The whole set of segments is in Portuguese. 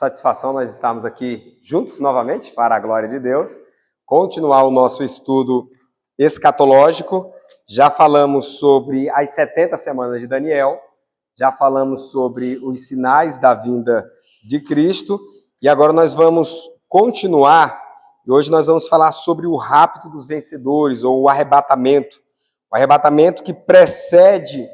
Satisfação nós estarmos aqui juntos novamente, para a glória de Deus, continuar o nosso estudo escatológico. Já falamos sobre as 70 semanas de Daniel, já falamos sobre os sinais da vinda de Cristo, e agora nós vamos continuar, e hoje nós vamos falar sobre o rapto dos vencedores, ou o arrebatamento que precede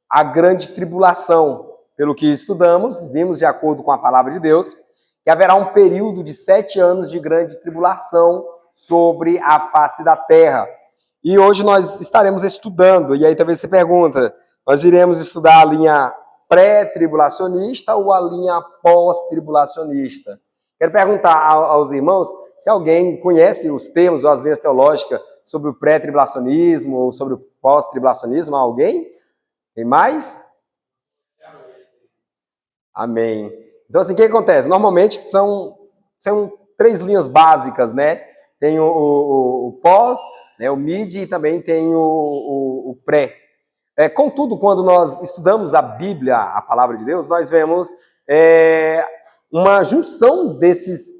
a grande tribulação. Pelo que estudamos, vimos de acordo com a palavra de Deus, que haverá um período de 7 anos de grande tribulação sobre a face da terra. E hoje nós estaremos estudando, e aí talvez você pergunta, nós iremos estudar a linha pré-tribulacionista ou a linha pós-tribulacionista? Quero perguntar aos irmãos se alguém conhece os termos ou as linhas teológicas sobre o pré-tribulacionismo ou sobre o pós-tribulacionismo. Alguém? Tem mais? Amém. Então, assim, o que acontece? Normalmente são 3 linhas básicas, né? Tem o pós, né, o mid e também tem o pré. Contudo, quando nós estudamos a Bíblia, a palavra de Deus, nós vemos uma junção desses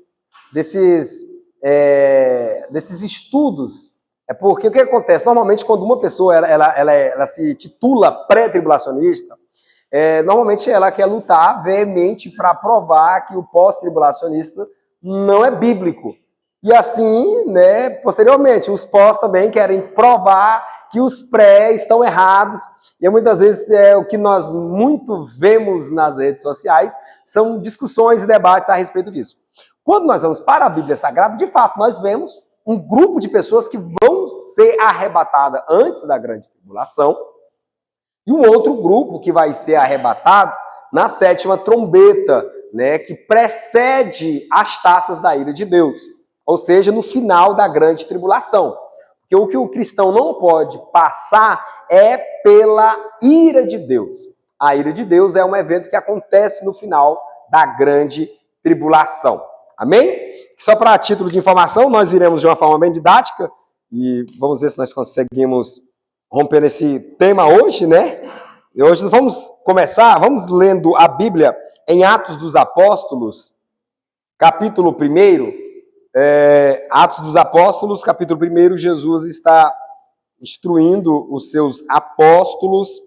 estudos. Porque o que acontece? Normalmente, quando uma pessoa ela se titula pré-tribulacionista, normalmente ela quer lutar veemente para provar que o pós-tribulacionista não é bíblico. E assim, né, posteriormente, os pós também querem provar que os pré estão errados. E muitas vezes o que nós muito vemos nas redes sociais são discussões e debates a respeito disso. Quando nós vamos para a Bíblia Sagrada, de fato, nós vemos um grupo de pessoas que vão ser arrebatadas antes da grande tribulação, e um outro grupo que vai ser arrebatado na 7ª trombeta, né, que precede as taças da ira de Deus, ou seja, no final da grande tribulação. Porque o que o cristão não pode passar é pela ira de Deus. A ira de Deus é um evento que acontece no final da grande tribulação. Amém? Só para título de informação, nós iremos de uma forma bem didática, e vamos ver se nós conseguimos romper esse tema hoje, né? E hoje vamos lendo a Bíblia em Atos dos Apóstolos, capítulo 1. Atos dos Apóstolos, capítulo 1, Jesus está instruindo os seus apóstolos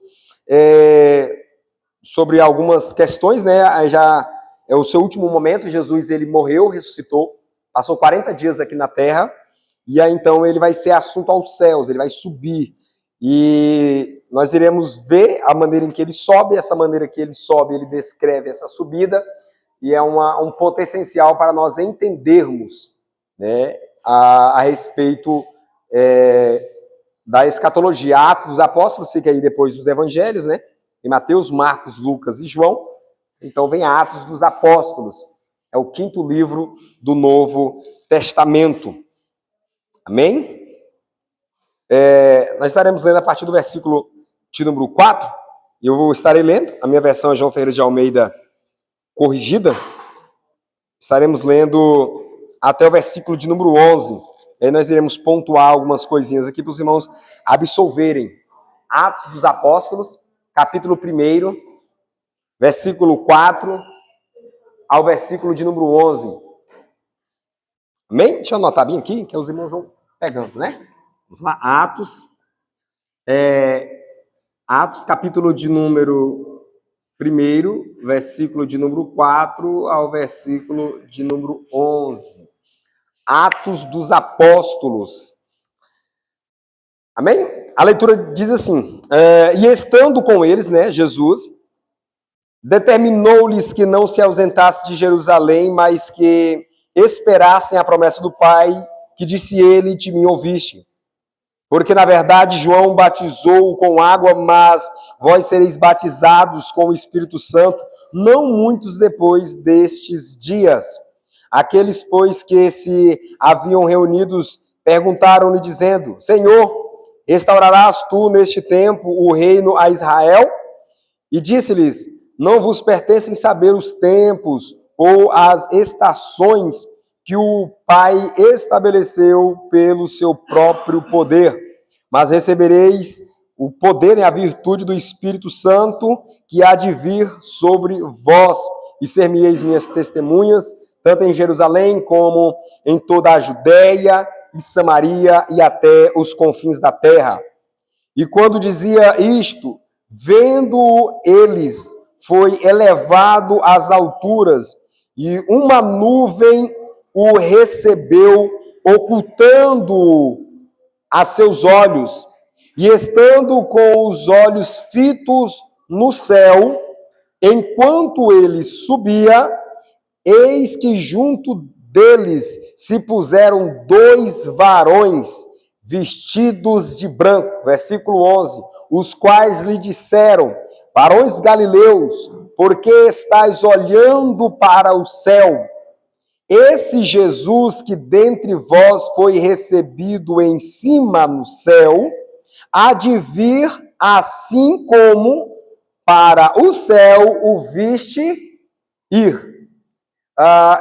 sobre algumas questões, né? Aí já é o seu último momento. Jesus, ele morreu, ressuscitou, passou 40 dias aqui na terra, e aí então ele vai ser assunto aos céus, ele vai subir. E nós iremos ver a maneira em que ele sobe, essa maneira que ele sobe, ele descreve essa subida, e é um ponto essencial para nós entendermos, né, a respeito da escatologia. Atos dos Apóstolos fica aí depois dos Evangelhos, né, em Mateus, Marcos, Lucas e João. Então vem Atos dos Apóstolos, é o 5º livro do Novo Testamento. Amém? Nós estaremos lendo a partir do versículo de número 4, e eu estarei lendo, a minha versão é João Ferreira de Almeida corrigida. Estaremos lendo até o versículo de número 11, e aí nós iremos pontuar algumas coisinhas aqui para os irmãos absolverem. Atos dos Apóstolos, capítulo 1, versículo 4 ao versículo de número 11. Amém? Deixa eu anotar bem aqui, que os irmãos vão pegando, né? Vamos lá, Atos, capítulo de número 1, versículo de número 4 ao versículo de número 11. Atos dos Apóstolos. Amém? A leitura diz assim, e estando com eles, né, Jesus, determinou-lhes que não se ausentasse de Jerusalém, mas que esperassem a promessa do Pai, que disse ele, de mim ouviste. Porque, na verdade, João batizou com água, mas vós sereis batizados com o Espírito Santo, não muitos depois destes dias. Aqueles, pois, que se haviam reunidos, perguntaram-lhe, dizendo, Senhor, restaurarás tu neste tempo o reino a Israel? E disse-lhes, não vos pertencem saber os tempos ou as estações que o Pai estabeleceu pelo seu próprio poder, mas recebereis o poder e a virtude do Espírito Santo que há de vir sobre vós, e ser-me-eis minhas testemunhas, tanto em Jerusalém como em toda a Judéia e Samaria e até os confins da terra. E quando dizia isto, vendo eles, foi elevado às alturas, e uma nuvem o recebeu, ocultando-o a seus olhos. E estando com os olhos fitos no céu, enquanto ele subia, eis que junto deles se puseram dois varões vestidos de branco, versículo 11, os quais lhe disseram: varões galileus, por que estáis olhando para o céu? Esse Jesus que dentre vós foi recebido em cima no céu, há de vir assim como para o céu o viste ir.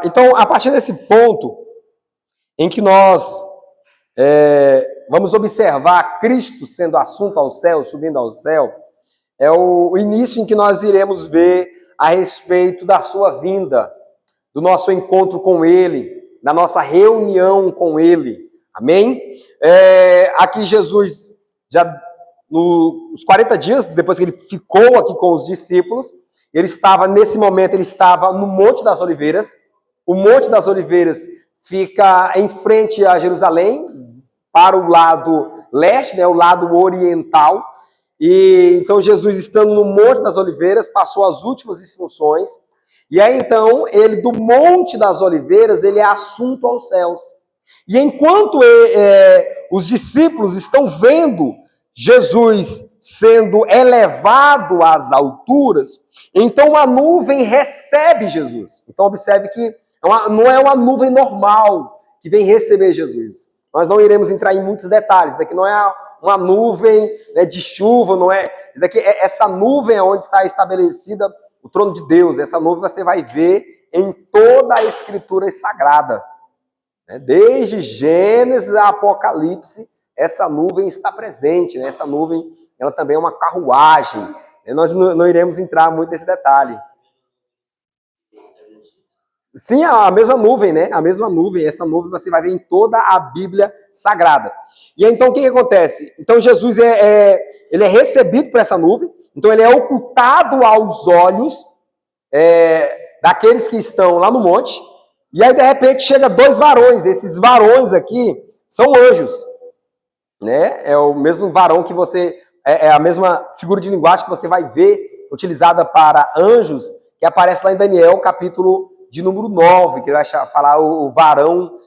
Então, a partir desse ponto em que nós vamos observar Cristo sendo assunto ao céu, subindo ao céu, é o início em que nós iremos ver a respeito da sua vinda, do nosso encontro com Ele, da nossa reunião com Ele. Amém? Aqui Jesus, já nos 40 dias, depois que ele ficou aqui com os discípulos, nesse momento, ele estava no Monte das Oliveiras. O Monte das Oliveiras fica em frente a Jerusalém, para o lado leste, né, o lado oriental. E então Jesus, estando no Monte das Oliveiras, passou as últimas instruções. E aí então, ele do Monte das Oliveiras, ele é assunto aos céus. E enquanto os discípulos estão vendo Jesus sendo elevado às alturas, então a nuvem recebe Jesus. Então observe que não é uma nuvem normal que vem receber Jesus. Nós não iremos entrar em muitos detalhes. Isso daqui não é uma nuvem, né, de chuva, não é. Isso daqui essa nuvem é onde está estabelecida o trono de Deus. Essa nuvem você vai ver em toda a Escritura Sagrada. Desde Gênesis a Apocalipse, essa nuvem está presente. Né? Essa nuvem, ela também é uma carruagem. Nós não iremos entrar muito nesse detalhe. Sim, a mesma nuvem, né? A mesma nuvem. Essa nuvem você vai ver em toda a Bíblia Sagrada. E então, o que acontece? Então, Jesus ele é recebido por essa nuvem. Então, ele é ocultado aos olhos daqueles que estão lá no monte. E aí, de repente, chega dois varões. Esses varões aqui são anjos. Né? É o mesmo varão que você... É a mesma figura de linguagem que você vai ver utilizada para anjos, que aparece lá em Daniel, capítulo de número 9, que vai falar o varão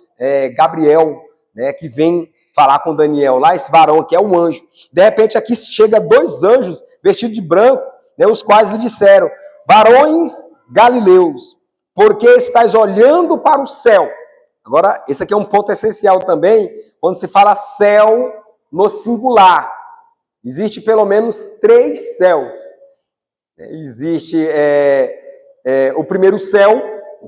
Gabriel, né, que vem falar com Daniel. Lá esse varão aqui é um anjo. De repente aqui chega dois anjos vestidos de branco, né, os quais lhe disseram: varões galileus, por que estáis olhando para o céu? Agora, esse aqui é um ponto essencial também, quando se fala céu no singular. Existe pelo menos 3 céus. Existe o primeiro céu,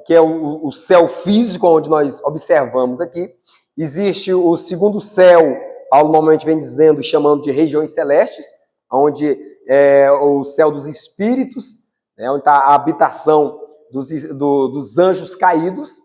que é o céu físico, onde nós observamos aqui. Existe o segundo céu, Paulo normalmente vem dizendo, chamando de regiões celestes, onde é o céu dos espíritos, né, onde está a habitação dos anjos caídos.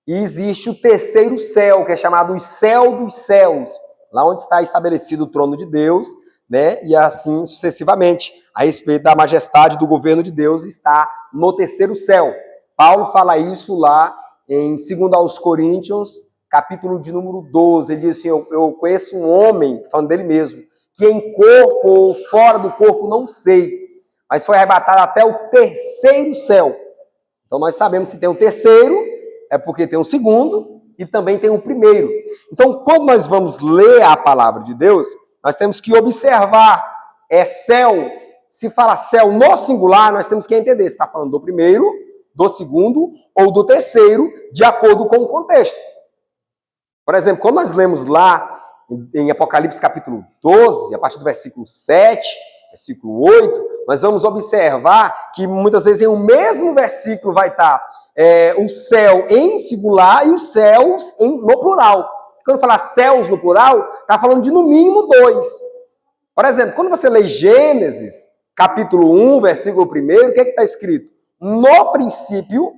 E existe o terceiro céu, que é chamado o céu dos céus, lá onde está estabelecido o trono de Deus, né, e assim sucessivamente. A respeito da majestade do governo de Deus está no terceiro céu. Paulo fala isso lá em 2 Coríntios, capítulo de número 12. Ele diz assim: eu conheço um homem, falando dele mesmo, que em corpo ou fora do corpo não sei, mas foi arrebatado até o terceiro céu. Então nós sabemos que tem o terceiro, é porque tem o segundo e também tem o primeiro. Então, quando nós vamos ler a palavra de Deus, nós temos que observar, céu, se fala céu no singular, nós temos que entender se está falando do primeiro, do segundo ou do terceiro, de acordo com o contexto. Por exemplo, quando nós lemos lá em Apocalipse capítulo 12, a partir do versículo 7, versículo 8, nós vamos observar que muitas vezes em um mesmo versículo vai estar o céu em singular e os céus no plural. Quando falar céus no plural, está falando de no mínimo 2. Por exemplo, quando você lê Gênesis, capítulo 1, versículo 1, o que está escrito? No princípio,